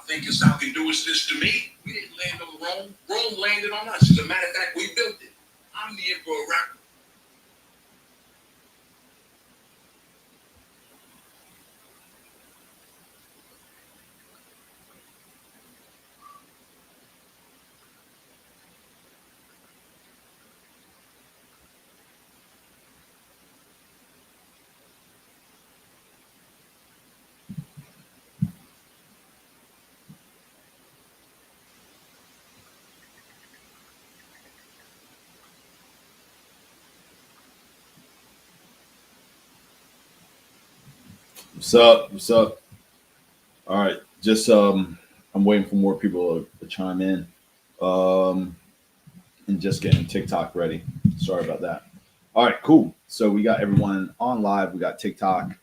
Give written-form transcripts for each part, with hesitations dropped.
think South can do is this to me. We didn't land on Rome. Rome landed on us. As a matter of fact, we built it. I'm the Emperor Rock. What's up? What's up? All right, just I'm waiting for more people to chime in, um, and just getting TikTok ready. Sorry about that. All right, cool. So we got everyone on live. We got TikTok,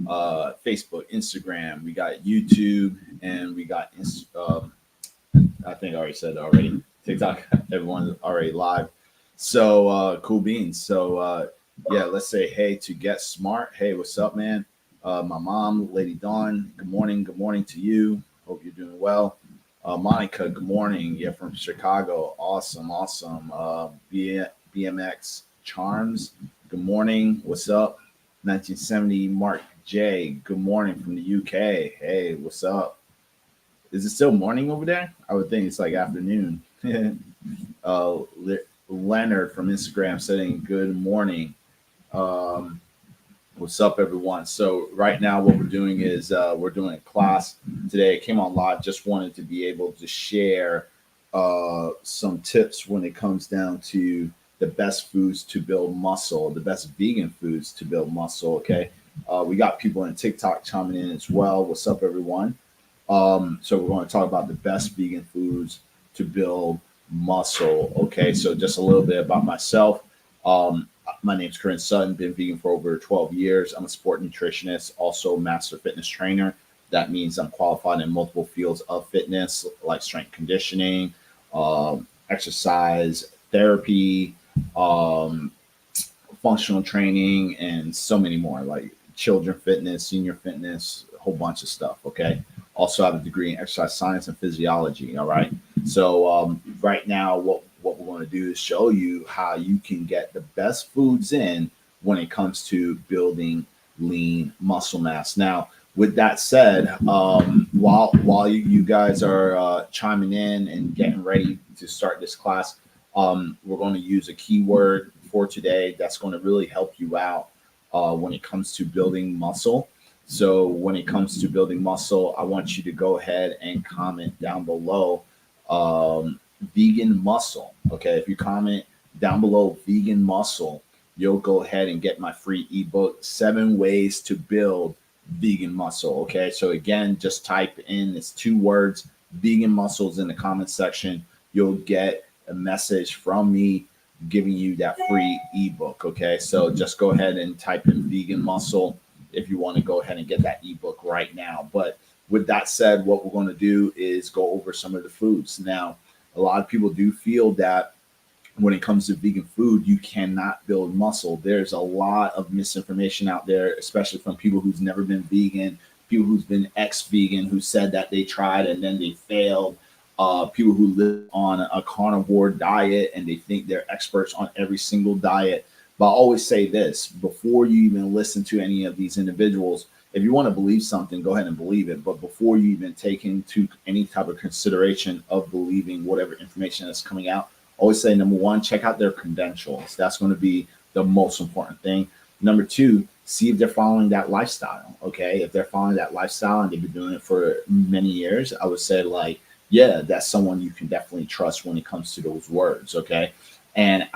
Facebook, Instagram. We got YouTube, and we got I think I already said it already. TikTok. Everyone's already live. So cool beans. So yeah, let's say hey to Get Smart. Hey, what's up, man? My mom, Lady Dawn. Good morning. Good morning to you. Hope you're doing well. Monica, good morning. Yeah, from Chicago. Awesome, awesome. BMX Charms. Good morning. What's up? 1970 Mark J. Good morning from the UK. Hey, what's up? Is it still morning over there? I would think it's like afternoon. Leonard from Instagram saying good morning. Um, what's up, everyone? So right now, what we're doing is we're doing a class today. It came on live. Just wanted to be able to share some tips when it comes down to the best foods to build muscle, the best vegan foods to build muscle. Okay, we got people in TikTok chiming in as well. What's up, everyone? So we're going to talk about the best vegan foods to build muscle. Okay, so just a little bit about myself. My name's Corinne Sutton. Been vegan for over 12 years. I'm a sport nutritionist, also master fitness trainer. That means I'm qualified in multiple fields of fitness, like strength conditioning, exercise therapy, um, functional training, and so many more, like children fitness, senior fitness, a whole bunch of stuff. Okay. Also have a degree in exercise science and physiology. All right. So right now, what we're going to do is show you how you can get the best foods in when it comes to building lean muscle mass. Now, with that said, while you guys are chiming in and getting ready to start this class, we're going to use a keyword for today that's going to really help you out when it comes to building muscle. So when it comes to building muscle, I want you to go ahead and comment down below vegan muscle. Okay, if you comment down below vegan muscle, you'll go ahead and get my free ebook, 7 Ways to Build Vegan Muscle. Okay, so again, just type in it's 2 words, vegan muscles in the comment section. You'll get a message from me giving you that free ebook. Okay, so just go ahead and type in vegan muscle if you want to go ahead and get that ebook right now. But with that said, what we're going to do is go over some of the foods. Now, a lot of people do feel that when it comes to vegan food, you cannot build muscle. There's a lot of misinformation out there, especially from people who's never been vegan, people who's been ex-vegan, who said that they tried and then they failed. People who live on a carnivore diet and they think they're experts on every single diet. But I always say this before you even listen to any of these individuals, if you want to believe something, go ahead and believe it. But before you even take into any type of consideration of believing whatever information that's coming out, always say number one, check out their credentials. That's going to be the most important thing. Number two, see if they're following that lifestyle. Okay. If they're following that lifestyle and they've been doing it for many years, I would say, like, yeah, that's someone you can definitely trust when it comes to those words. Okay. And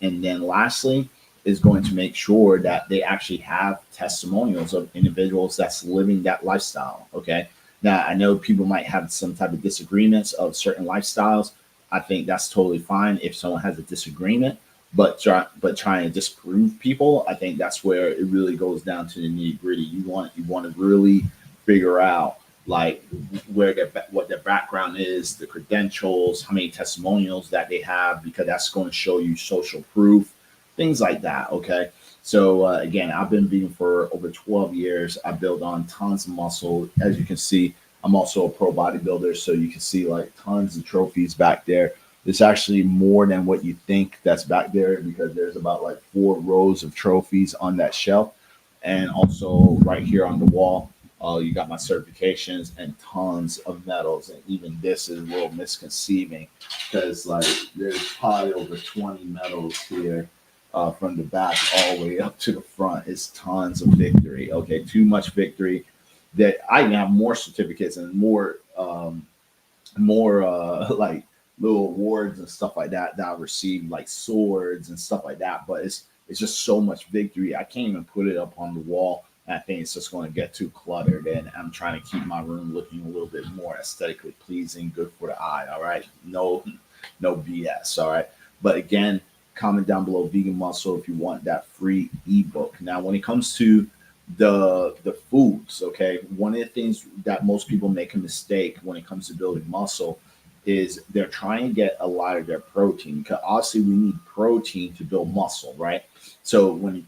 then lastly is going to make sure that they actually have testimonials of individuals that's living that lifestyle. Okay. Now I know people might have some type of disagreements of certain lifestyles. I think that's totally fine if someone has a disagreement, but trying to disprove people, I think that's where it really goes down to the nitty gritty. You want to really figure out like what their background is, the credentials, how many testimonials that they have, because that's going to show you social proof, things like that. Okay. So again, I've been vegan for over 12 years. I built on tons of muscle. As you can see, I'm also a pro bodybuilder, so you can see like tons of trophies back there. There's actually more than what you think that's back there because there's about like 4 rows of trophies on that shelf. And also right here on the wall, you got my certifications and tons of medals. And even this is a little misconceiving because like there's probably over 20 medals here from the back all the way up to the front. It's tons of victory. Okay, too much victory that I even have more certificates and more like little awards and stuff like that that I received, like swords and stuff like that. But it's just so much victory. I can't even put it up on the wall. And I think it's just going to get too cluttered. And I'm trying to keep my room looking a little bit more aesthetically pleasing, good for the eye. All right, no BS. All right, but again, comment down below vegan muscle if you want that free ebook. Now, when it comes to the foods, okay, one of the things that most people make a mistake when it comes to building muscle is they're trying to get a lot of their protein because obviously we need protein to build muscle, right? So when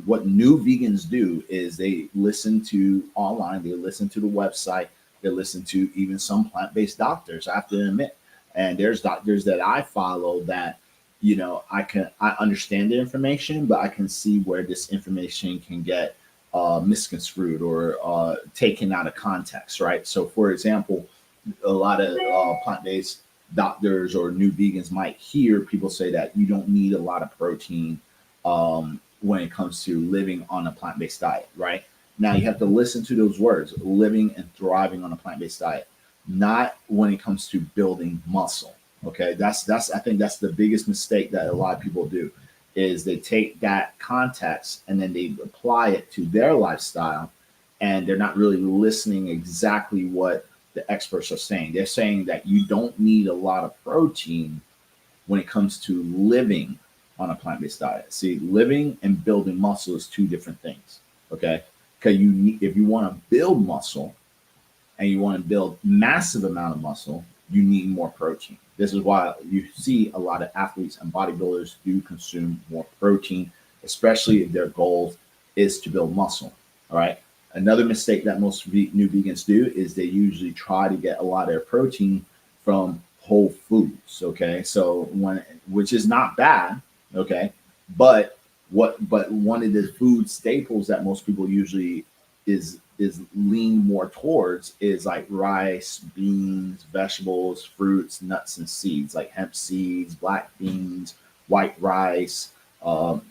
what new vegans do is they listen to online, they listen to the website, they listen to even some plant-based doctors, I have to admit. And there's doctors that I follow that I understand the information, but I can see where this information can get misconstrued or taken out of context, right? So, for example, a lot of plant-based doctors or new vegans might hear people say that you don't need a lot of protein when it comes to living on a plant-based diet, right? Now you have to listen to those words, living and thriving on a plant-based diet, not when it comes to building muscle. Okay, that's I think that's the biggest mistake that a lot of people do is they take that context and then they apply it to their lifestyle and they're not really listening exactly what the experts are saying. They're saying that you don't need a lot of protein when it comes to living on a plant-based diet. See, living and building muscle is two different things. Okay, because if you want to build muscle and you want to build massive amount of muscle, you need more protein. This is why you see a lot of athletes and bodybuilders do consume more protein, especially if their goal is to build muscle. All right. Another mistake that most new vegans do is they usually try to get a lot of their protein from whole foods. Okay. So which is not bad. Okay. But one of the food staples that most people usually is lean more towards is like rice, beans, vegetables, fruits, nuts, and seeds, like hemp seeds, black beans, white rice,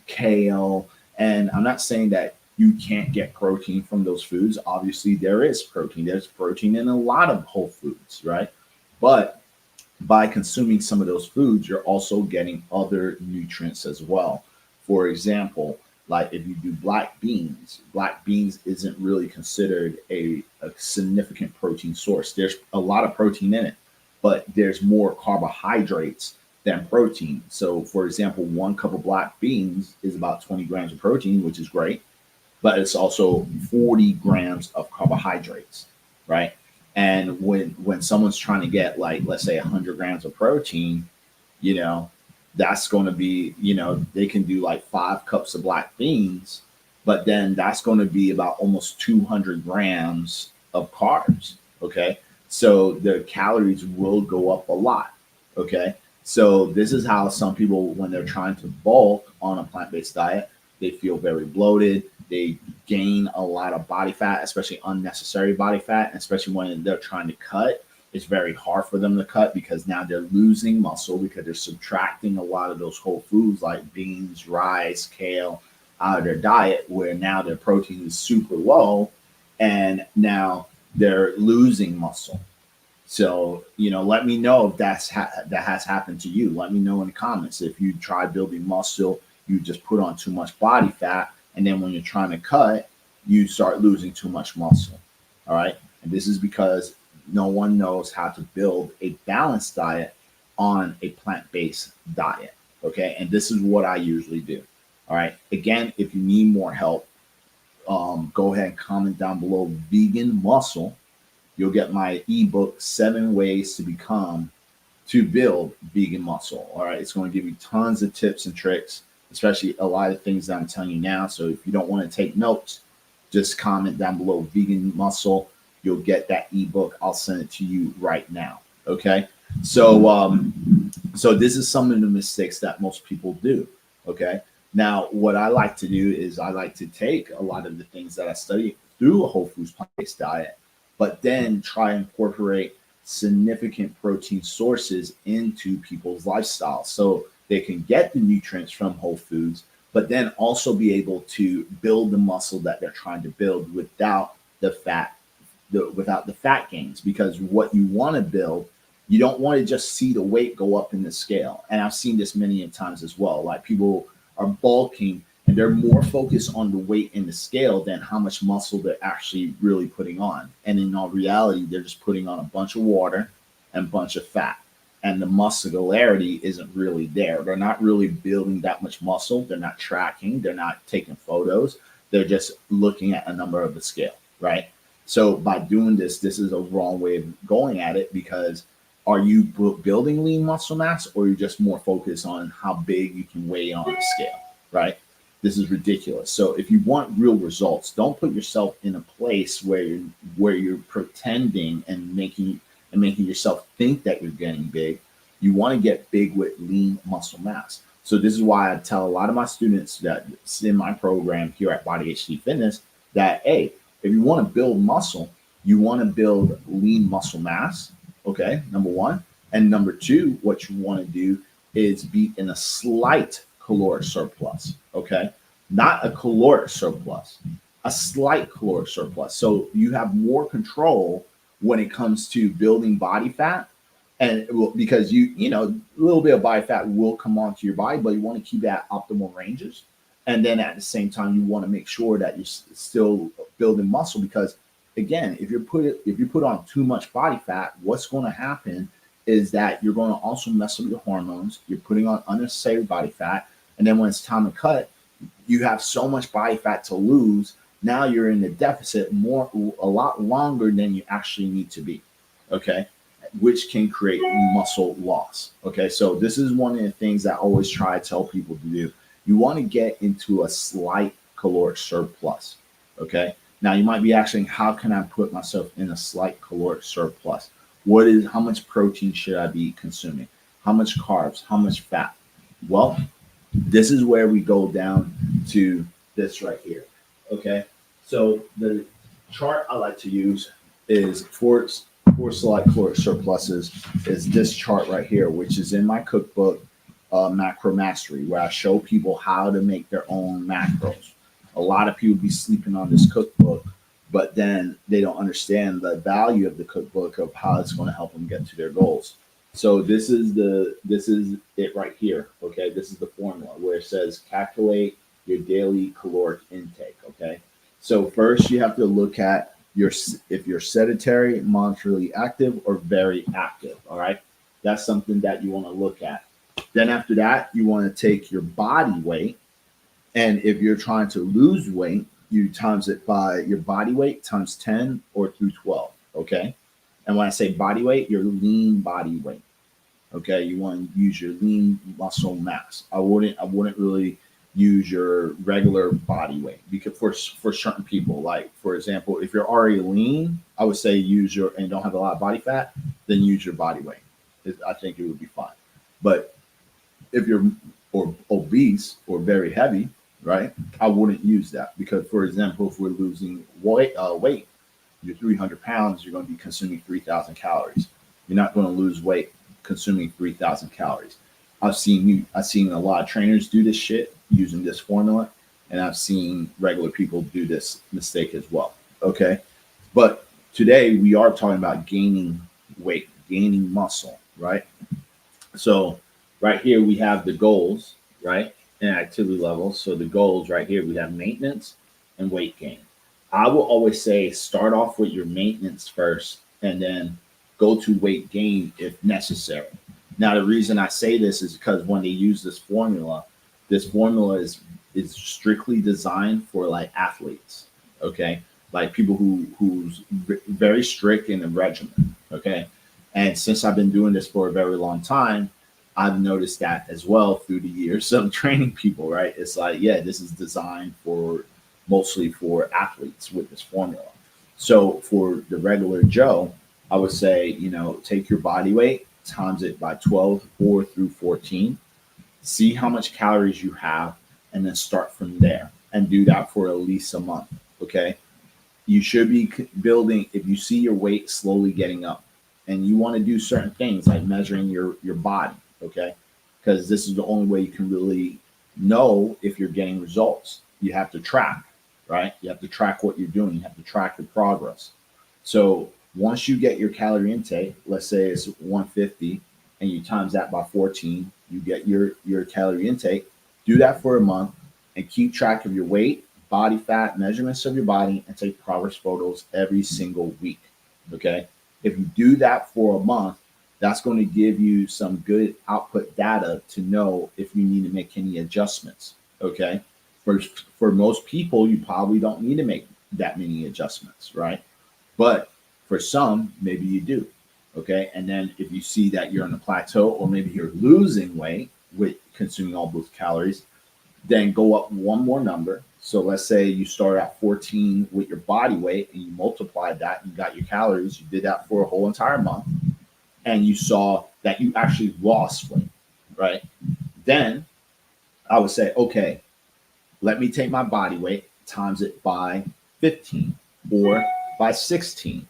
kale. And I'm not saying that you can't get protein from those foods. Obviously, there is protein. There's protein in a lot of whole foods, right? But by consuming some of those foods, you're also getting other nutrients as well. For example, like if you do black beans isn't really considered a significant protein source. There's a lot of protein in it, but there's more carbohydrates than protein. So, for example, 1 cup of black beans is about 20 grams of protein, which is great, but it's also 40 grams of carbohydrates, right? And when someone's trying to get like, let's say 100 grams of protein, you know, that's going to be, they can do like 5 cups of black beans, but then that's going to be about almost 200 grams of carbs. Okay. So the calories will go up a lot. Okay. So this is how some people, when they're trying to bulk on a plant-based diet, they feel very bloated. They gain a lot of body fat, especially unnecessary body fat, and especially when they're trying to cut. It's very hard for them to cut because now they're losing muscle because they're subtracting a lot of those whole foods like beans, rice, kale out of their diet, where now their protein is super low and now they're losing muscle. So, let me know if that has happened to you. Let me know in the comments. If you try building muscle, you just put on too much body fat, and then when you're trying to cut, you start losing too much muscle. All right. And this is because no one knows how to build a balanced diet on a plant-based diet. Okay. And this is what I usually do. All right. Again, if you need more help, go ahead and comment down below vegan muscle. You'll get my ebook, 7 Ways to Build Vegan Muscle. All right. It's going to give you tons of tips and tricks, especially a lot of things that I'm telling you now. So if you don't want to take notes, just comment down below vegan muscle. you'll get that ebook. I'll send it to you right now. Okay. So this is some of the mistakes that most people do. Okay. Now, what I like to do is I like to take a lot of the things that I study through a whole foods plant-based diet, but then try and incorporate significant protein sources into people's lifestyle so they can get the nutrients from whole foods, but then also be able to build the muscle that they're trying to build without the fat, without the fat gains. Because what you want to build, you don't want to just see the weight go up in the scale. And I've seen this many times as well. Like people are bulking and they're more focused on the weight in the scale than how much muscle they're actually really putting on. And in all reality, they're just putting on a bunch of water and a bunch of fat. And the muscularity isn't really there. They're not really building that much muscle. They're not tracking. They're not taking photos. They're just looking at a number of the scale, right? So by doing this, this is a wrong way of going at it, because are you building lean muscle mass, or are you just more focused on how big you can weigh on the scale, right? This is ridiculous. So if you want real results, don't put yourself in a place where you're pretending and making yourself think that you're getting big. You want to get big with lean muscle mass. So this is why I tell a lot of my students that in my program here at Body HD Fitness that, hey, if you want to build muscle, you want to build lean muscle mass. Okay, number one. And number two, what you want to do is be in a slight caloric surplus. Okay, not a caloric surplus, a slight caloric surplus. So you have more control when it comes to building body fat. And because you know, a little bit of body fat will come onto your body, but you want to keep that optimal ranges. And then at the same time, you want to make sure that you're still building muscle, because again, if you put on too much body fat, what's going to happen is that you're going to also mess up your hormones. You're putting on unnecessary body fat, and then when it's time to cut, you have so much body fat to lose. Now you're in the deficit a lot longer than you actually need to be. Okay, which can create muscle loss. Okay, so this is one of the things that I always try to tell people to do. You want to get into a slight caloric surplus. Okay. Now you might be asking, how can I put myself in a slight caloric surplus? How much protein should I be consuming? How much carbs? How much fat? Well, this is where we go down to this right here. Okay. So the chart I like to use is for slight caloric surpluses is this chart right here, which is in my cookbook, Macro Mastery, where I show people how to make their own macros. A lot of people be sleeping on this cookbook, but then they don't understand the value of the cookbook, of how it's going to help them get to their goals. So this is it right here. Okay, this is the formula where it says calculate your daily caloric intake. Okay, so first you have to look at if you're sedentary, moderately active, or very active. All right, that's something that you want to look at. Then after that, you want to take your body weight. And if you're trying to lose weight, you times it by your body weight times 10 or through 12. Okay. And when I say body weight, your lean body weight. Okay. You want to use your lean muscle mass. I wouldn't really use your regular body weight, because for certain people, like for example, if you're already lean, I would say and don't have a lot of body fat, then use your body weight. I think it would be fine. But if you're obese or very heavy, right, I wouldn't use that, because, for example, if we're losing weight, you're 300 pounds, you're going to be consuming 3,000 calories. You're not going to lose weight consuming 3,000 calories. I've seen a lot of trainers do this shit using this formula, and I've seen regular people do this mistake as well. Okay, but today we are talking about gaining weight, gaining muscle, right? So right here we have the goals, right, and activity levels. So the goals right here, we have maintenance and weight gain. I will always say start off with your maintenance first, and then go to weight gain if necessary. Now, the reason I say this is because when they use this formula is strictly designed for like athletes, okay, like people who's very strict in a regimen, okay. And since I've been doing this for a very long time, I've noticed that as well through the years of training people, right? It's like, yeah, this is designed mostly for athletes with this formula. So for the regular Joe, I would say, take your body weight, times it by 12, 4 through 14, see how much calories you have, and then start from there and do that for at least a month. Okay. You should be building, if you see your weight slowly getting up and you want to do certain things like measuring your body. Okay. Because this is the only way you can really know if you're getting results. You have to track, right? You have to track what you're doing. You have to track your progress. So once you get your calorie intake, let's say it's 150, and you times that by 14, you get your calorie intake. Do that for a month and keep track of your weight, body fat, measurements of your body, and take progress photos every single week. Okay. If you do that for a month, that's going to give you some good output data to know if you need to make any adjustments. Okay. For most people, you probably don't need to make that many adjustments, right? But for some, maybe you do. Okay. And then if you see that you're on a plateau or maybe you're losing weight with consuming all those calories, then go up one more number. So let's say you start at 14 with your body weight and you multiplied that, you got your calories, you did that for a whole entire month, and you saw that you actually lost weight, right? Then I would say, okay, let me take my body weight, times it by 15 or by 16,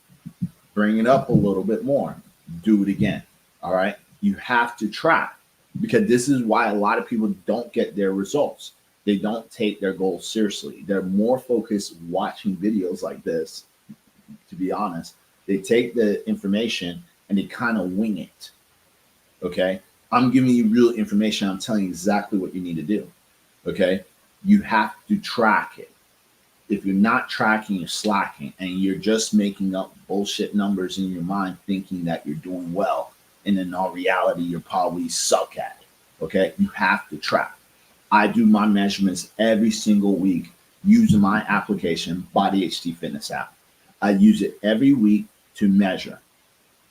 bring it up a little bit more, do it again. All right. You have to track, because this is why a lot of people don't get their results. They don't take their goals seriously. They're more focused watching videos like this, to be honest. They take the information and they kind of wing it. Okay. I'm giving you real information. I'm telling you exactly what you need to do. Okay. You have to track it. If you're not tracking, you're slacking and you're just making up bullshit numbers in your mind thinking that you're doing well. And in all reality, you're probably suck at it. Okay. You have to track. I do my measurements every single week using my application, Body HD Fitness app. I use it every week to measure.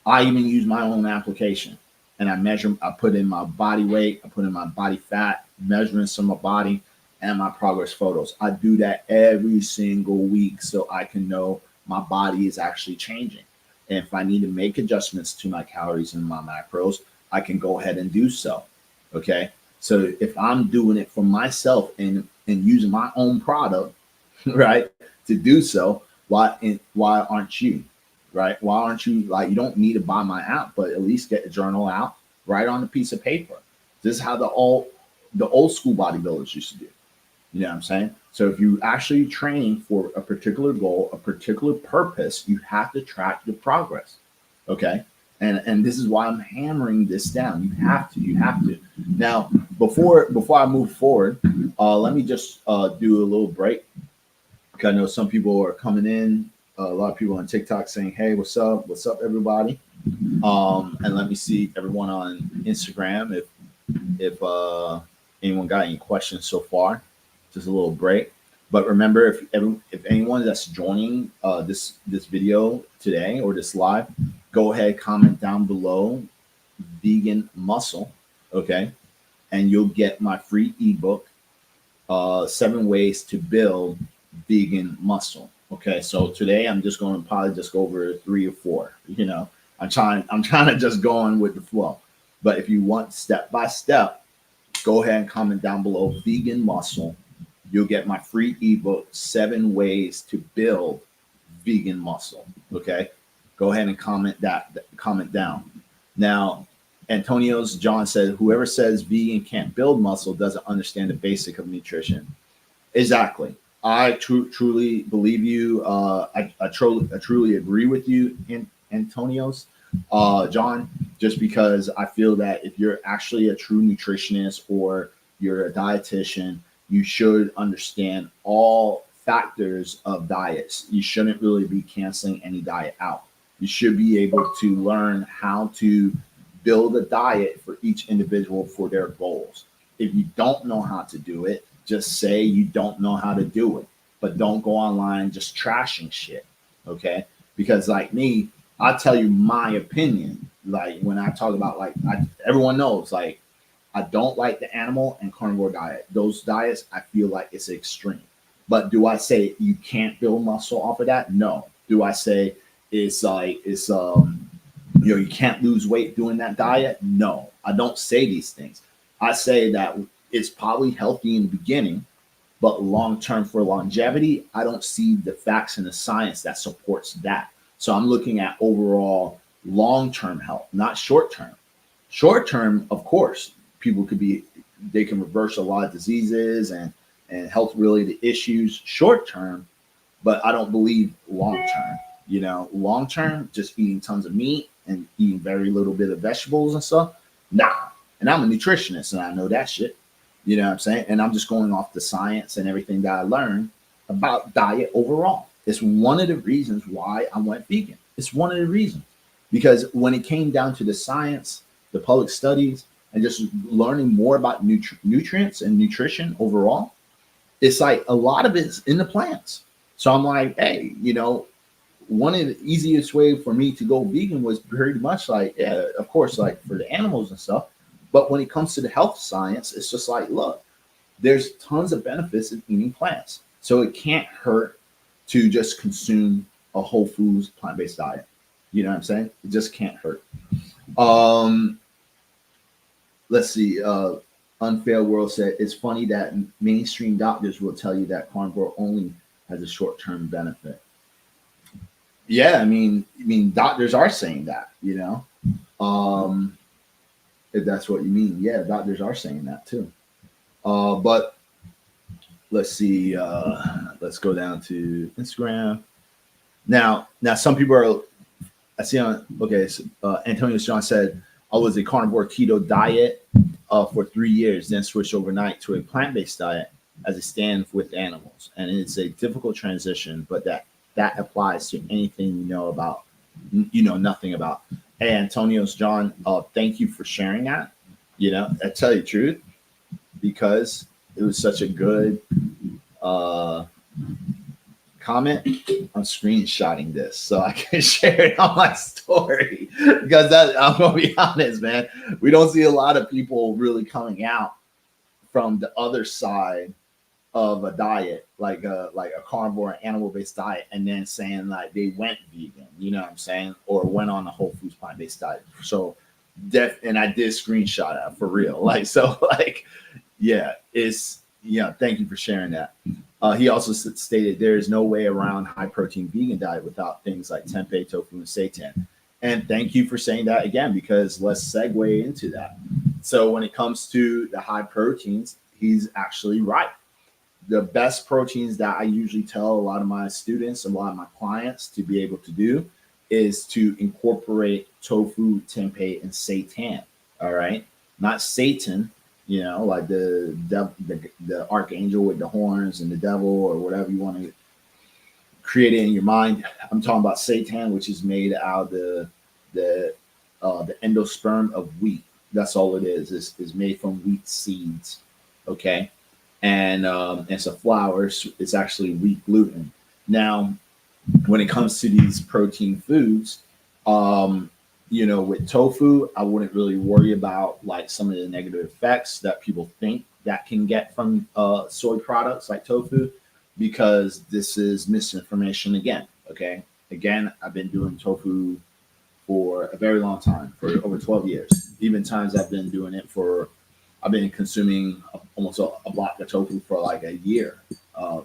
I even use my own application and I measure, I put in my body weight, I put in my body fat, measurements of my body, and my progress photos. I do that every single week so I can know my body is actually changing. And if I need to make adjustments to my calories and my macros, I can go ahead and do so. Okay. So if I'm doing it for myself and using my own product, right, to do so, why aren't you? Right? Why aren't you, like, you don't need to buy my app, but at least get a journal out, write on a piece of paper. This is how the old school bodybuilders used to do. You know what I'm saying? So if you actually training for a particular goal, a particular purpose, you have to track your progress. Okay. And this is why I'm hammering this down. You have to. Now, before I move forward, let me just do a little break. Because I know some people are coming in, a lot of people on TikTok saying, hey, what's up? What's up, everybody? And let me see everyone on Instagram if anyone got any questions so far. Just a little break. But remember, if anyone that's joining this video today or this live, go ahead, comment down below vegan muscle, okay? And you'll get my free ebook, 7 ways to build vegan muscle. Okay, so today I'm just going to probably just go over 3 or 4. You know, I'm trying to just go on with the flow. But if you want step by step, go ahead and comment down below vegan muscle. You'll get my free ebook, 7 ways to build vegan muscle. Okay, go ahead and comment down. Now, John said, whoever says vegan can't build muscle doesn't understand the basic of nutrition. Exactly. I truly believe you. I truly agree with you, Antonios. John, just because I feel that if you're actually a true nutritionist or you're a dietitian, you should understand all factors of diets. You shouldn't really be canceling any diet out. You should be able to learn how to build a diet for each individual for their goals. If you don't know how to do it, just say you don't know how to do it, but don't go online just trashing shit. Okay. Because like me, I'll tell you my opinion. Like when I talk about everyone knows, like I don't like the animal and carnivore diet. Those diets, I feel like it's extreme. But do I say you can't build muscle off of that? No. Do I say you can't lose weight doing that diet? No, I don't say these things. I say that it's probably healthy in the beginning, but long term for longevity, I don't see the facts and the science that supports that. So I'm looking at overall long term health, not short term. Short term, of course, people they can reverse a lot of diseases and health related issues short term, but I don't believe long term. Long term, just eating tons of meat and eating very little bit of vegetables and stuff. Nah. And I'm a nutritionist and I know that shit. You know what I'm saying? And I'm just going off the science and everything that I learned about diet overall. It's one of the reasons why I went vegan. It's one of the reasons. Because when it came down to the science, the public studies, and just learning more about nutrients and nutrition overall, it's like a lot of it's in the plants. So I'm like, hey, one of the easiest way for me to go vegan was pretty much like, yeah, of course, like for the animals and stuff. But when it comes to the health science, it's just like, look, there's tons of benefits in eating plants. So it can't hurt to just consume a whole foods plant-based diet. You know what I'm saying? It just can't hurt. Let's see. Unfair World said, it's funny that mainstream doctors will tell you that carnivore only has a short-term benefit. Yeah, I mean, doctors are saying that, if that's what you mean. Yeah, doctors are saying that too. But let's see. Let's go down to Instagram. Now, some people are. I see on. Okay, so, Antonio John said, I was a carnivore keto diet for 3 years, then switched overnight to a plant-based diet as a stand with animals, and it's a difficult transition, but that applies to anything nothing about. Hey, Antonio's John, thank you for sharing that. I tell you the truth, because it was such a good comment. I'm screenshotting this so I can share it on my story, because I'm gonna be honest, man. We don't see a lot of people really coming out from the other side of a diet, like a carnivore animal-based diet, and then saying like they went vegan, you know what I'm saying, or went on a whole foods plant-based diet. So and I did screenshot that for real. Thank you for sharing that. He also stated there is no way around high protein vegan diet without things like tempeh, tofu, and seitan. And thank you for saying that again, because let's segue into that. So when it comes to the high proteins, he's actually right. The best proteins that I usually tell a lot of my students, a lot of my clients to be able to do is to incorporate tofu, tempeh, and seitan. All right. Not Satan, like the archangel with the horns and the devil or whatever you want to create it in your mind. I'm talking about seitan, which is made out of the endosperm of wheat. That's all it is. It's made from wheat seeds. Okay. And it's a flour. It's actually wheat gluten. Now, when it comes to these protein foods, with tofu, I wouldn't really worry about like some of the negative effects that people think that can get from soy products like tofu, because this is misinformation again. Okay. Again, I've been doing tofu for a very long time, for over 12 years. Even times I've been consuming almost a block of tofu for like a year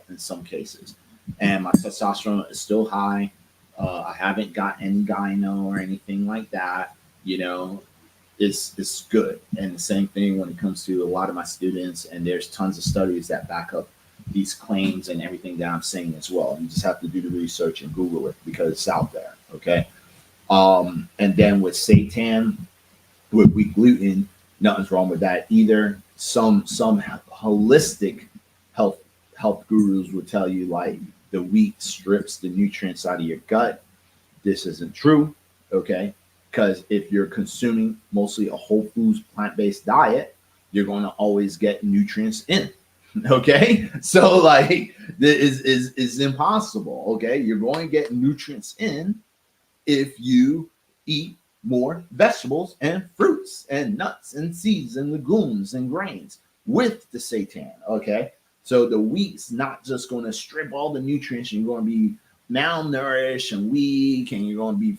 in some cases. And my testosterone is still high. I haven't got any gyno or anything like that. It's good. And the same thing when it comes to a lot of my students. And there's tons of studies that back up these claims and everything that I'm saying as well. You just have to do the research and Google it because it's out there. Okay. And then with seitan, with wheat gluten, nothing's wrong with that either. Some holistic health gurus would tell you like the wheat strips the nutrients out of your gut. This isn't true, okay? Because if you're consuming mostly a whole foods plant-based diet, you're going to always get nutrients in. Okay, so like this is impossible. Okay, you're going to get nutrients in if you eat more vegetables and fruits and nuts and seeds and legumes and grains with the seitan. Okay, so the wheat's not just going to strip all the nutrients. You're going to be malnourished and weak and you're going to be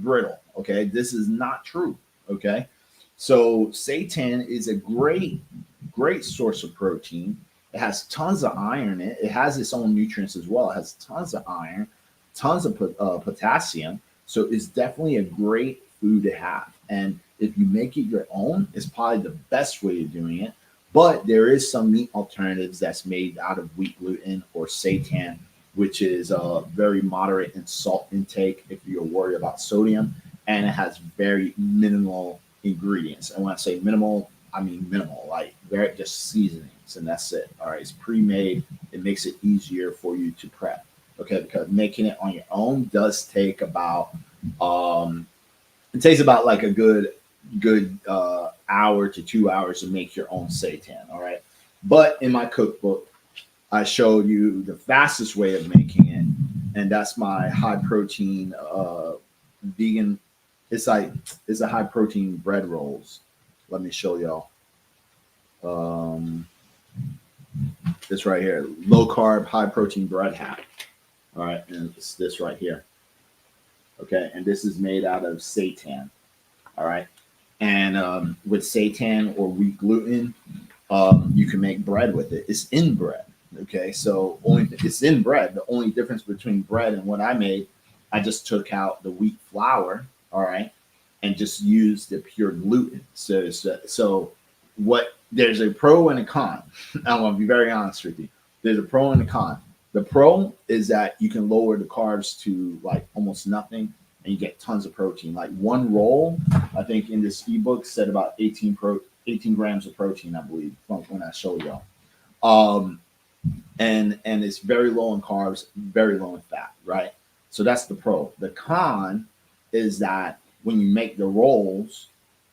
brittle. Okay, this is not true. Okay, so seitan is a great source of protein. It has tons of iron in it. It has its own nutrients as well. It has tons of iron, tons of potassium. So it's definitely a great food to have. And if you make it your own, it's probably the best way of doing it. But there is some meat alternatives that's made out of wheat gluten or seitan, which is very moderate in salt intake if you're worried about sodium, and it has very minimal ingredients. And when I say minimal, I mean minimal, like very just seasonings, and that's it. All right, it's pre-made. It makes it easier for you to prep. Okay, because making it on your own does take about it takes about like a good hour to 2 hours to make your own seitan. All right, but in my cookbook, I showed you the fastest way of making it, and that's my high protein vegan. It's a high protein bread rolls. Let me show y'all. Um, this right here, low carb, high protein bread hack. All right, and it's this right here. Okay, and this is made out of seitan. All right, and with seitan or wheat gluten, you can make bread with it. It's in bread. Okay, so only it's in bread. The only difference between bread and what I made, I just took out the wheat flour. All right, and just used the pure gluten. So what? There's a pro and a con. I want to be very honest with you. There's a pro and a con. The pro is that you can lower the carbs to like almost nothing, and you get tons of protein. Like one roll, I think in this ebook said about 18 grams of protein, I believe, from when I showed y'all. Um, and it's very low in carbs, very low in fat, right? So that's the pro. The con is that when you make the rolls,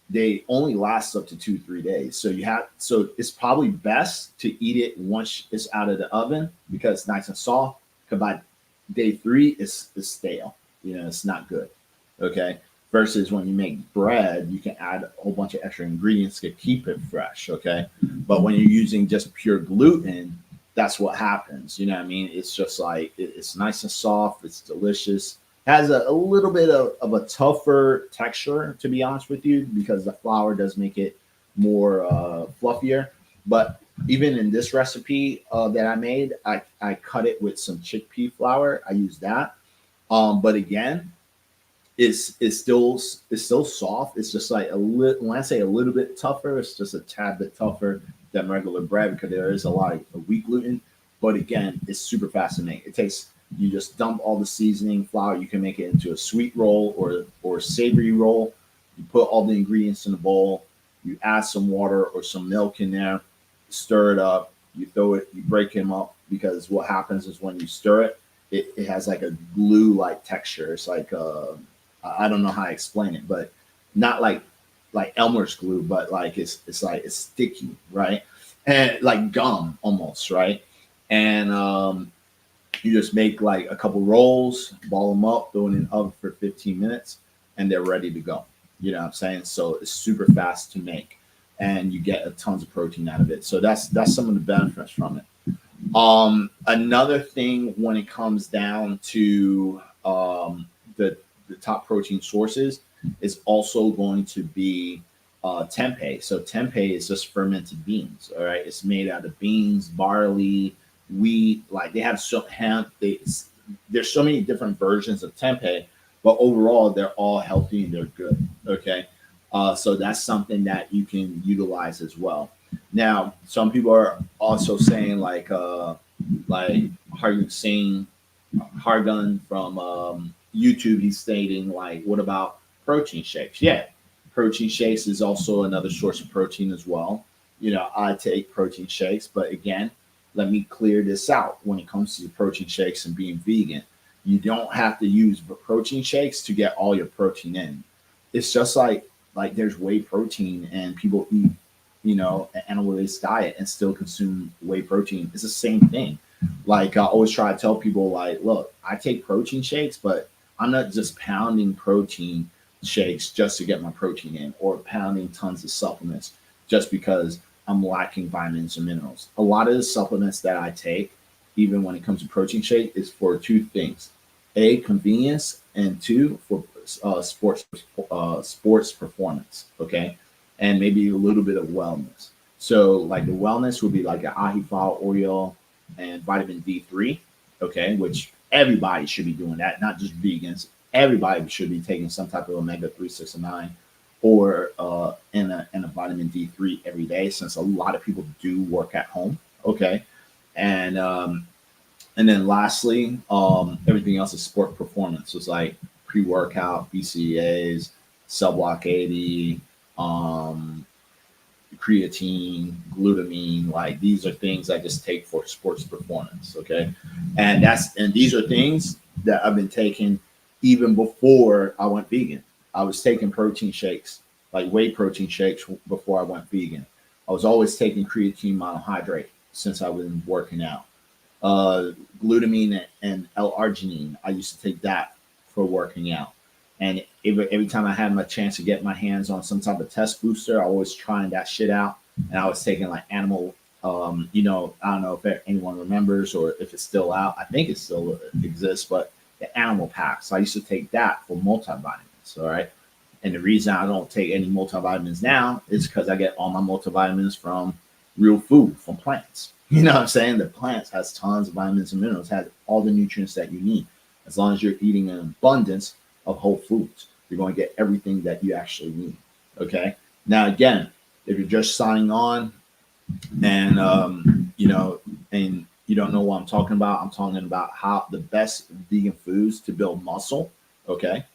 they only last up to 2-3 days. So it's probably best to eat it once it's out of the oven because it's nice and soft. Because by day 3, it's stale. It's not good. Okay. Versus when you make bread, you can add a whole bunch of extra ingredients to keep it fresh. Okay. But when you're using just pure gluten, that's what happens. You know what I mean? It's just like it's nice and soft. It's delicious. Has a little bit of a tougher texture, to be honest with you, because the flour does make it more fluffier. But even in this recipe that I made, I cut it with some chickpea flour. I use that. But again, it's still soft. It's just like a little. When I say a little bit tougher, it's just a tad bit tougher than regular bread because there is a lot of wheat gluten. But again, it's super fast to make. It takes you just dump all the seasoning flour. You can make it into a sweet roll or savory roll. You put all the ingredients in a bowl. You add some water or some milk in there. Stir it up. You throw it. You break them up because what happens is when you stir it, it has like a glue-like texture. It's like I don't know how to explain it, but not like Elmer's glue, but like it's like it's sticky, right? And like gum almost, right? And you just make like a couple rolls, ball them up, throw it in the oven for 15 minutes, and they're ready to go. You know what I'm saying? So it's super fast to make, and you get a tons of protein out of it. So that's some of the benefits from it. Another thing when it comes down to the top protein sources is also going to be tempeh. So tempeh is just fermented beans. All right, it's made out of beans, barley, wheat. Like they have hemp. There's so many different versions of tempeh, but overall they're all healthy and they're good. Okay, so that's something that you can utilize as well. Now, some people are also saying like Hargun Singh, Hargun from YouTube, he's stating like, what about protein shakes? Yeah, protein shakes is also another source of protein as well. I take protein shakes, but again, let me clear this out. When it comes to protein shakes and being vegan, you don't have to use protein shakes to get all your protein in. It's just like there's whey protein and people eat an animal-based diet and still consume whey protein. It's the same thing. Like I always try to tell people, like, look, I take protein shakes, but I'm not just pounding protein shakes just to get my protein in or pounding tons of supplements just because I'm lacking vitamins and minerals. A lot of the supplements that I take, even when it comes to protein shake, is for two things. A, convenience, and two, for sports performance. Okay, and maybe a little bit of wellness. So like the wellness would be like an ahi flower oil and vitamin D3. Okay, which everybody should be doing that, not just vegans. Everybody should be taking some type of omega 3, 6, and 9, or and a vitamin D3 every day, since a lot of people do work at home. Okay, and and then lastly, everything else is sport performance. It's like pre-workout, BCAAs, cell block 80, um, creatine, glutamine. Like these are things I just take for sports performance. Okay, and these are things that I've been taking even before I went vegan. I was taking protein shakes, like whey protein shakes, before I went vegan. I was always taking creatine monohydrate since I've been working out. uh, Glutamine and L-arginine. I used to take that for working out. And every time I had my chance to get my hands on some type of test booster, I was trying that shit out. And I was taking like animal, I don't know if anyone remembers or if it's still out. I think it still exists, but the animal packs. I used to take that for multivitamins. All right. And the reason I don't take any multivitamins now is because I get all my multivitamins from real food, from plants. You know what I'm saying? The plants has tons of vitamins and minerals, has all the nutrients that you need. As long as you're eating an abundance of whole foods, you're going to get everything that you actually need. Okay. Now, again, if you're just signing on and and you don't know what I'm talking about, I'm talking about how the best vegan foods to build muscle. Okay,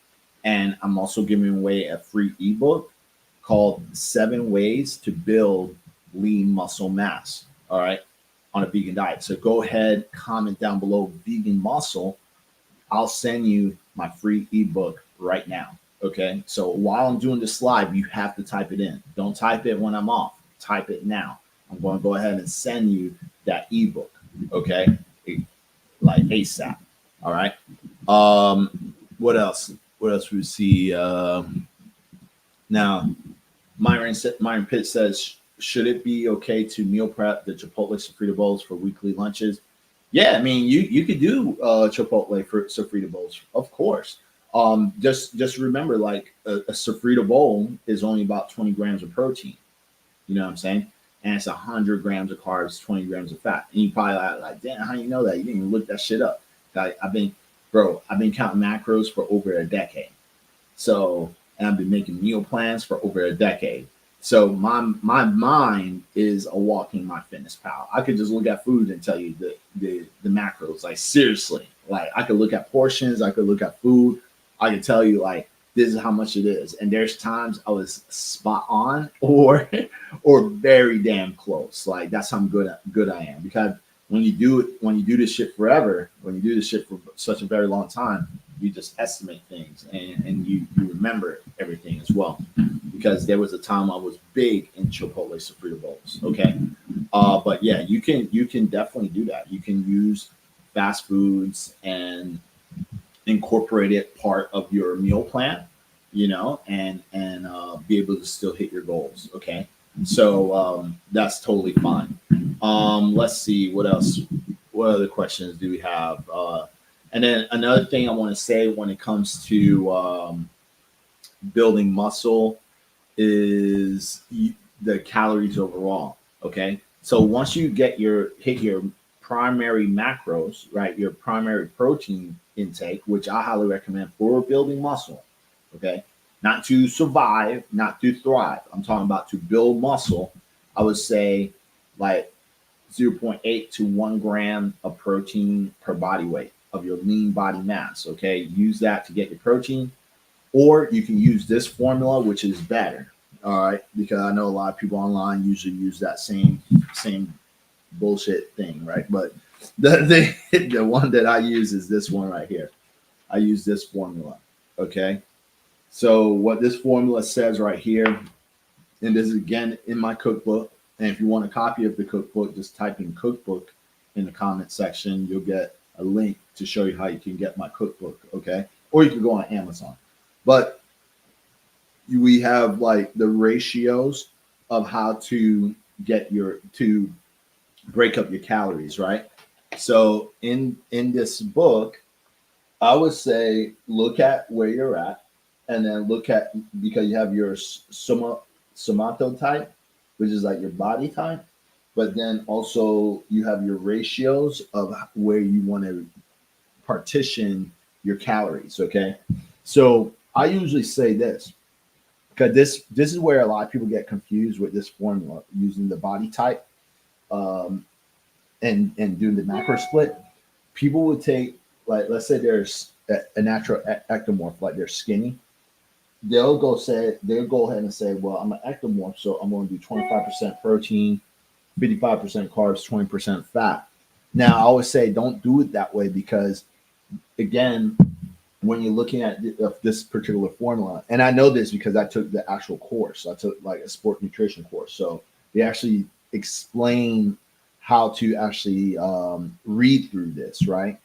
and I'm also giving away a free ebook called 7 Ways to Build Lean Muscle Mass. All right, on a vegan diet. So go ahead, comment down below vegan muscle. I'll send you my free ebook right now. Okay. So while I'm doing this live, you have to type it in. Don't type it when I'm off. Type it now. I'm going to go ahead and send you that ebook. Okay. Like ASAP. All right. What else? What else we see? Now, Myron Pitt says, should it be okay to meal prep the Chipotle sofrito bowls for weekly lunches? Yeah, I mean, you could do Chipotle for sofrito bowls, of course. Just remember, like a sofrito bowl is only about 20 grams of protein. You know what I'm saying? And it's 100 grams of carbs, 20 grams of fat. And you probably like, damn, how you know that? You didn't even look that shit up. I've been counting macros for over a decade. So, and I've been making meal plans for over a decade. So my mind is a walking my fitness pal. I could just look at food and tell you the macros. Like seriously, like I could look at portions, I could look at food, I could tell you like this is how much it is. And there's times I was spot on or or very damn close. Like that's how good I am. Because when you do this shit forever, when you do this shit for such a very long time, you just estimate things and you remember everything as well. Because there was a time I was big in Chipotle sofrito bowls. Okay. But yeah, you can definitely do that. You can use fast foods and incorporate it part of your meal plan, and be able to still hit your goals. Okay, so that's totally fine. Let's see what else. What other questions do we have? And then another thing I want to say when it comes to building muscle is the calories overall. Okay, so once you hit your primary macros, right, your primary protein intake, which I highly recommend for building muscle. Okay, not to survive, not to thrive. I'm talking about to build muscle. I would say like 0.8 to 1 gram of protein per body weight of your lean body mass. Okay, use that to get your protein, or you can use this formula, which is better. All right, because I know a lot of people online usually use that same bullshit thing, right? But the one that I use is this one right here. I use this formula. Okay, so what this formula says right here, and this is again in my cookbook. And if you want a copy of the cookbook, just type in cookbook in the comment section. You'll get a link to show you how you can get my cookbook. Okay, or you can go on Amazon. But we have like the ratios of how to to break up your calories, right? So in this book, I would say look at where you're at, and then look at, because you have your somatotype, which is like your body type, but then also you have your ratios of where you want to partition your calories. Okay, so I usually say this, because this is where a lot of people get confused with this formula using the body type, um, and doing the macro split. People would take, like, let's say there's a natural ectomorph, like they're skinny. They'll go ahead and say, well, I'm an ectomorph, so I'm going to do 25% protein, 55% carbs, 20% fat. Now I always say don't do it that way, because again, when you're looking at this particular formula, and I know this because I took the actual course, I took like a sport nutrition course, so they actually explain how to actually read through this, right?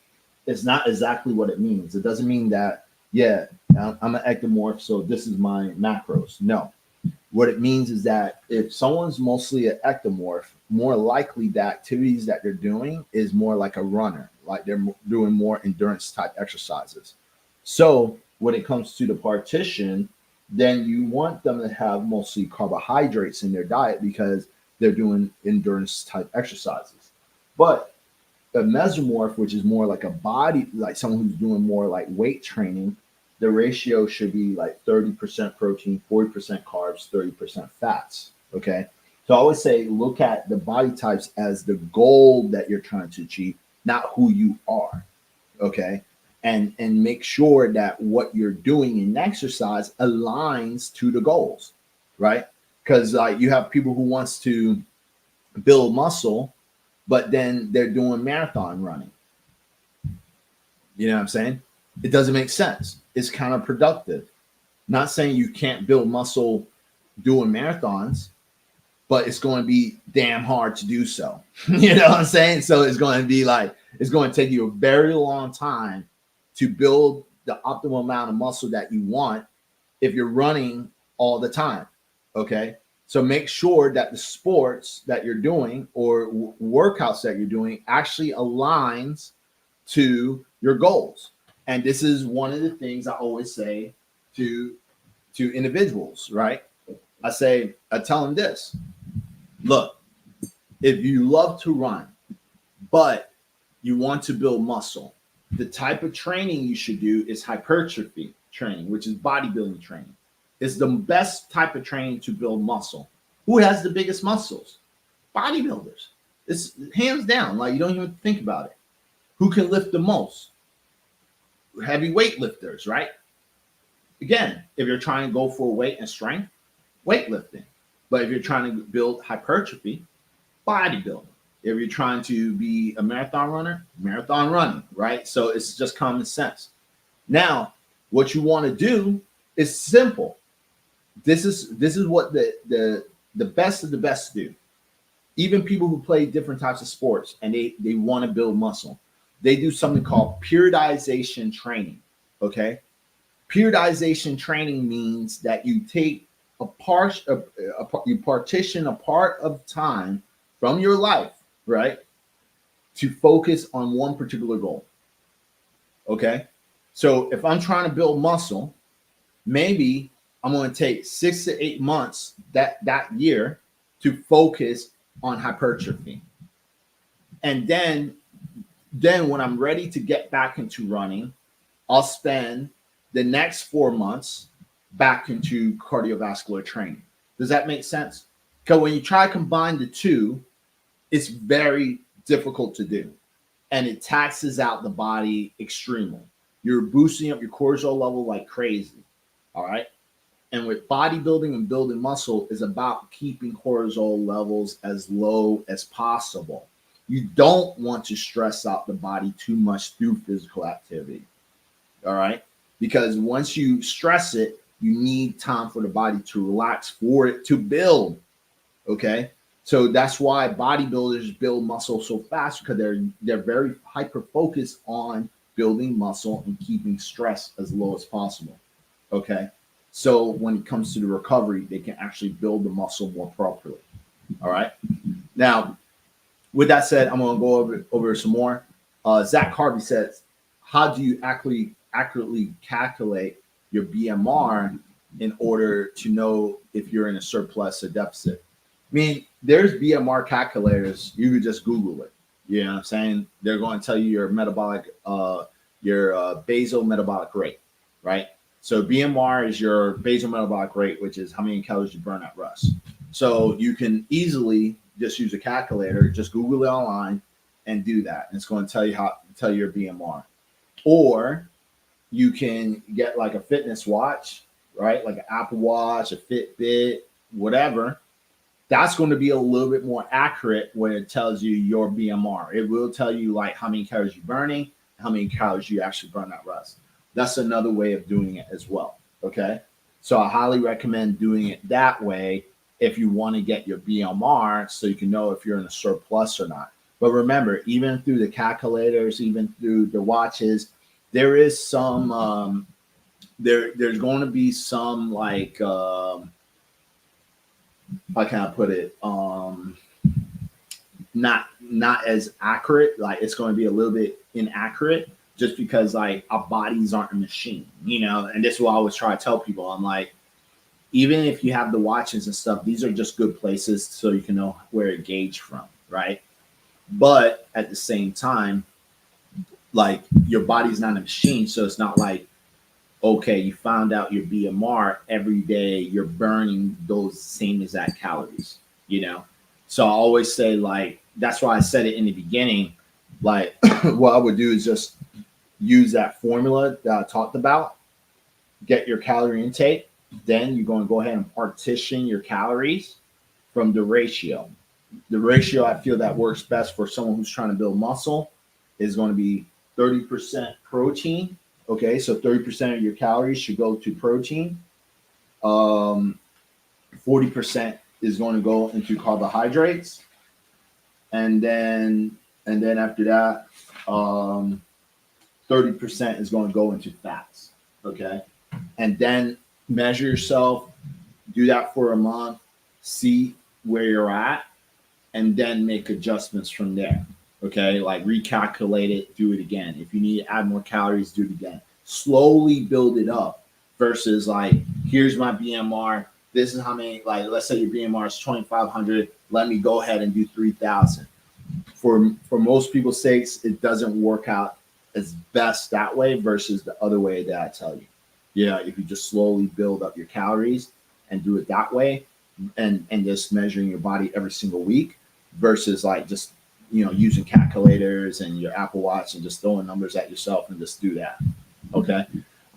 It's not exactly what it means. It doesn't mean that, yeah, I'm an ectomorph, so this is my macros. No. What it means is that if someone's mostly an ectomorph, more likely the activities that they're doing is more like a runner, like they're doing more endurance type exercises. So when it comes to the partition, then you want them to have mostly carbohydrates in their diet because they're doing endurance type exercises. But a mesomorph, which is more like a body, like someone who's doing more like weight training, the ratio should be like 30% protein, 40% carbs, 30% fats. Okay. So I always say look at the body types as the goal that you're trying to achieve, not who you are. Okay. And make sure that what you're doing in exercise aligns to the goals, right? Because like you have people who wants to build muscle, but then they're doing marathon running. You know what I'm saying? It doesn't make sense. It's counterproductive. Not saying you can't build muscle doing marathons, but it's going to be damn hard to do so. You know what I'm saying? So it's going to be like, it's going to take you a very long time to build the optimal amount of muscle that you want if you're running all the time. Okay. So make sure that the sports that you're doing or workouts that you're doing actually aligns to your goals. And this is one of the things I always say to individuals, right? I tell them this. Look, if you love to run, but you want to build muscle, the type of training you should do is hypertrophy training, which is bodybuilding training. It's the best type of training to build muscle. Who has the biggest muscles? Bodybuilders. It's hands down. Like you don't even think about it. Who can lift the most? Heavy weightlifters, right? Again, if you're trying to go for weight and strength, weightlifting. But if you're trying to build hypertrophy, bodybuilding. If you're trying to be a marathon runner, marathon running, right? So it's just common sense. Now, what you want to do is simple. This is what the best of the best do. Even people who play different types of sports and they want to build muscle, they do something called periodization training. Okay, periodization training means that you take you partition a part of time from your life, right, to focus on one particular goal. Okay, so if I'm trying to build muscle, maybe I'm going to take 6 to 8 months that year to focus on hypertrophy. And then when I'm ready to get back into running, I'll spend the next 4 months back into cardiovascular training. Does that make sense? Because when you try to combine the two, it's very difficult to do. And it taxes out the body extremely. You're boosting up your cortisol level like crazy. All right. And with bodybuilding and building muscle is about keeping cortisol levels as low as possible. You don't want to stress out the body too much through physical activity. All right. Because once you stress it, you need time for the body to relax for it to build. Okay. So that's why bodybuilders build muscle so fast, because they're very hyper focused on building muscle and keeping stress as low as possible. Okay. So when it comes to the recovery, they can actually build the muscle more properly. All right. Now, with that said, I'm going to go over some more. Zach Harvey says, how do you accurately calculate your BMR in order to know if you're in a surplus or deficit? I mean, there's BMR calculators. You could just Google it. You know what I'm saying? They're going to tell you your basal metabolic rate, right? So BMR is your basal metabolic rate, which is how many calories you burn at rest. So you can easily just use a calculator, just Google it online and do that. And it's going to tell you your BMR. Or you can get like a fitness watch, right? Like an Apple Watch, a Fitbit, whatever. That's going to be a little bit more accurate when it tells you your BMR. It will tell you like how many calories you're burning, how many calories you actually burn at rest. That's another way of doing it as well. Okay. So I highly recommend doing it that way if you want to get your BMR so you can know if you're in a surplus or not. But remember, even through the calculators, even through the watches, there is some there's going to be some like how can I put it? Not as accurate. Like it's going to be a little bit inaccurate just because like our bodies aren't a machine, you know. And this is what I always try to tell people. I'm like, even if you have the watches and stuff, these are just good places so you can know where to gauge from, right? But at the same time, like your body's not a machine, so it's not like okay, you found out your BMR every day, you're burning those same exact calories, you know? So I always say, like, that's why I said it in the beginning. Like, what I would do is just use that formula that I talked about, get your calorie intake. Then you're going to go ahead and partition your calories from the ratio. The ratio I feel that works best for someone who's trying to build muscle is going to be 30% protein. Okay, so 30% of your calories should go to protein. 40% is going to go into carbohydrates, and then after that, 30% is going to go into fats. Okay, and then measure yourself. Do that for a month. See where you're at, and then make adjustments from there. Okay, like recalculate it, do it again. If you need to add more calories, do it again. Slowly build it up versus like, here's my BMR. This is how many, like, let's say your BMR is 2,500. Let me go ahead and do 3,000. For most people's sakes, it doesn't work out as best that way versus the other way that I tell you. Yeah, if you just slowly build up your calories and do it that way, and just measuring your body every single week versus like just using calculators and your Apple Watch and just throwing numbers at yourself and just do that. Okay,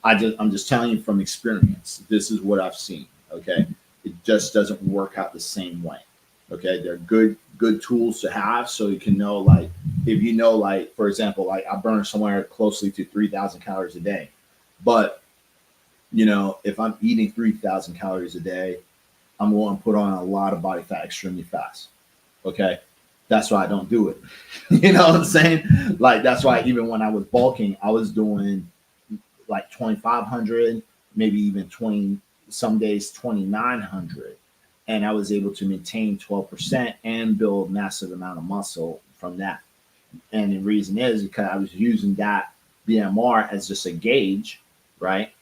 I'm just telling you from experience. This is what I've seen. Okay, it just doesn't work out the same way. Okay, they're good tools to have so you can know, like, if you know, like, for example, like I burn somewhere closely to 3,000 calories a day, but if I'm eating 3,000 calories a day, I'm going to put on a lot of body fat extremely fast. Okay. That's why I don't do it. You know what I'm saying? Like, that's why even when I was bulking, I was doing like 2,500, maybe even 20, some days 2,900. And I was able to maintain 12% and build massive amount of muscle from that. And the reason is because I was using that BMR as just a gauge, right?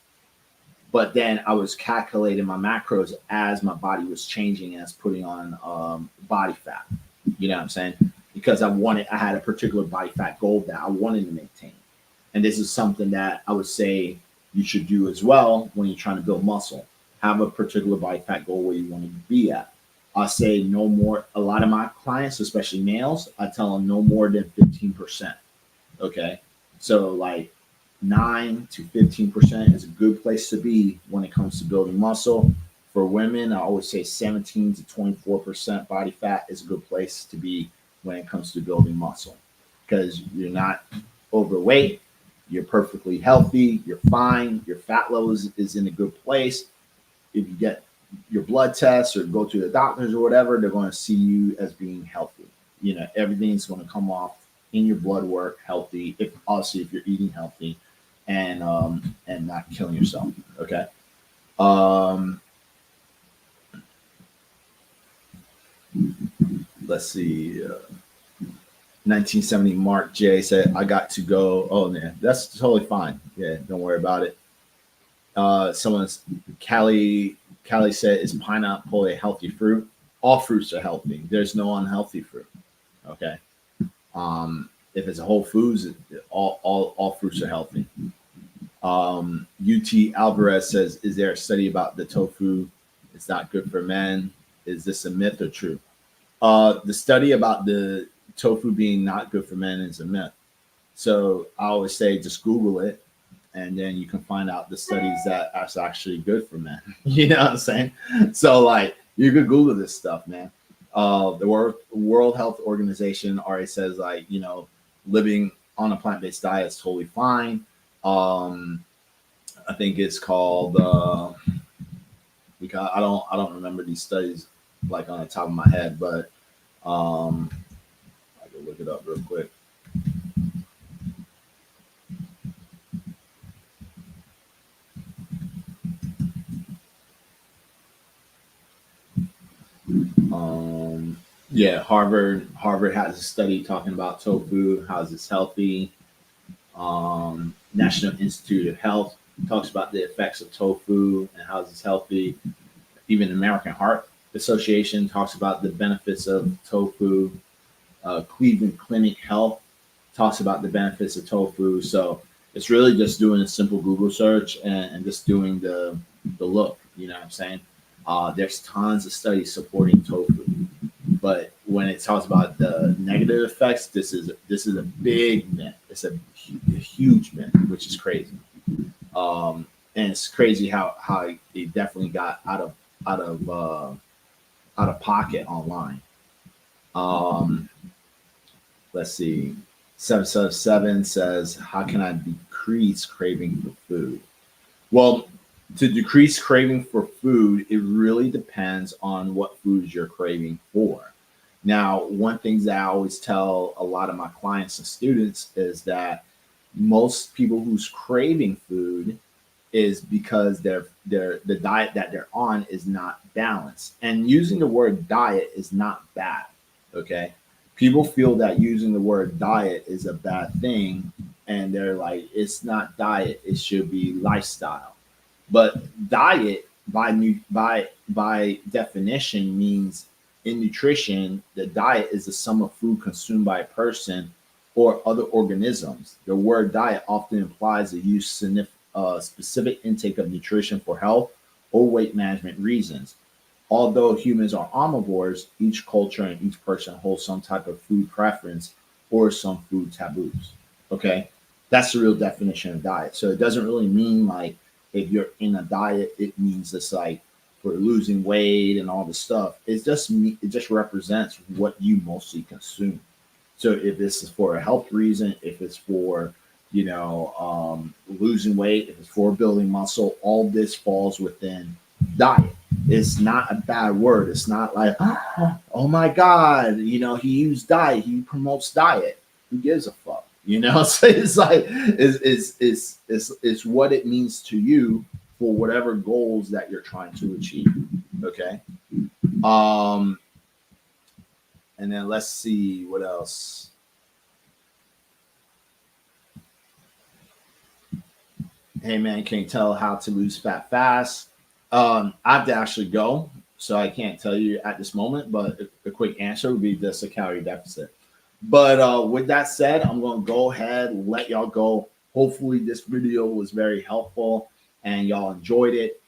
But then I was calculating my macros as my body was changing, as putting on body fat. You know what I'm saying? Because I had a particular body fat goal that I wanted to maintain. And this is something that I would say you should do as well when you're trying to build muscle. Have a particular body fat goal where you want to be at. I say no more. A lot of my clients, especially males, I tell them no more than 15%. Okay. So like 9 to 15% is a good place to be when it comes to building muscle. For women, I always say 17 to 24% body fat is a good place to be when it comes to building muscle, because you're not overweight, you're perfectly healthy, you're fine, your fat level is in a good place. If you get your blood tests or go to the doctors or whatever, they're going to see you as being healthy. Everything's going to come off in your blood work healthy, if you're eating healthy and not killing yourself. Okay. Let's see. 1970 Mark J said, I got to go. Oh, man, that's totally fine. Yeah, don't worry about it. Someone's Callie said, is pineapple a healthy fruit? All fruits are healthy. There's no unhealthy fruit. Okay. If it's a whole foods, all fruits are healthy. UT Alvarez says, is there a study about the tofu? It's not good for men. Is this a myth or true? The study about the tofu being not good for men is a myth. So I always say just Google it, and then you can find out the studies that are actually good for men. You know what I'm saying? So like you could Google this stuff, man. The World Health Organization already says like living on a plant based diet is totally fine. Um, I think it's called because I don't remember these studies like on the top of my head, but um, I can look it up real quick. Um, yeah, Harvard has a study talking about tofu, how it's healthy. National Institute of Health talks about the effects of tofu and how it's healthy. Even the American Heart Association talks about the benefits of tofu. Cleveland Clinic Health talks about the benefits of tofu. So it's really just doing a simple Google search and just doing the look. You know what I'm saying? There's tons of studies supporting tofu, but when it talks about the negative effects, this is a big myth. It's a huge myth, which is crazy. And it's crazy how it definitely got out of out of pocket online. Um, let's see. 777 says, how can I decrease craving for food? Well, to decrease craving for food, it really depends on what foods you're craving for. Now, one thing that I always tell a lot of my clients and students is that most people who's craving food is because the diet that they're on is not balanced. And using the word diet is not bad. Okay. People feel that using the word diet is a bad thing, and they're like, it's not diet, it should be lifestyle. But diet by definition means in nutrition, the diet is the sum of food consumed by a person or other organisms. The word diet often implies the use of specific intake of nutrition for health or weight management reasons. Although humans are omnivores, each culture and each person holds some type of food preference or some food taboos. Okay, that's the real definition of diet. So it doesn't really mean like if you're in a diet, it means it's like for losing weight and all this stuff. It just represents what you mostly consume. So if this is for a health reason, if it's for losing weight, if it's for building muscle, all this falls within diet. It's not a bad word. It's not like, oh my God, he used diet. He promotes diet. Who gives a fuck? So it's like it's what it means to you for whatever goals that you're trying to achieve. Okay. Um, and then let's see what else. Hey man, can you tell how to lose fat fast? I have to actually go, so I can't tell you at this moment. But a quick answer would be just a calorie deficit. But with that said, I'm going to go ahead and let y'all go. Hopefully, this video was very helpful and y'all enjoyed it.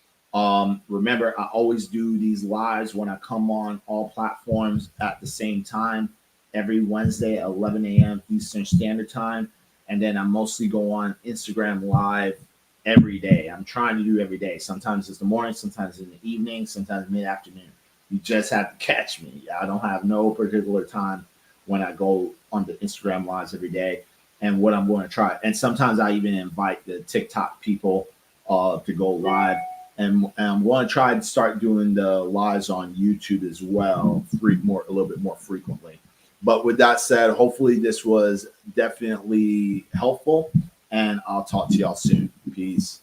Remember, I always do these lives when I come on all platforms at the same time every Wednesday at 11 a.m. Eastern Standard Time. And then I mostly go on Instagram Live every day. I'm trying to do every day. Sometimes it's the morning, sometimes in the evening, sometimes mid afternoon. You just have to catch me. I don't have no particular time when I go on the Instagram lives every day and what I'm going to try. And sometimes I even invite the TikTok people to go live. And I'm going to try to start doing the lives on YouTube as well, a little bit more frequently. But with that said, hopefully this was definitely helpful, and I'll talk to y'all soon. Peace.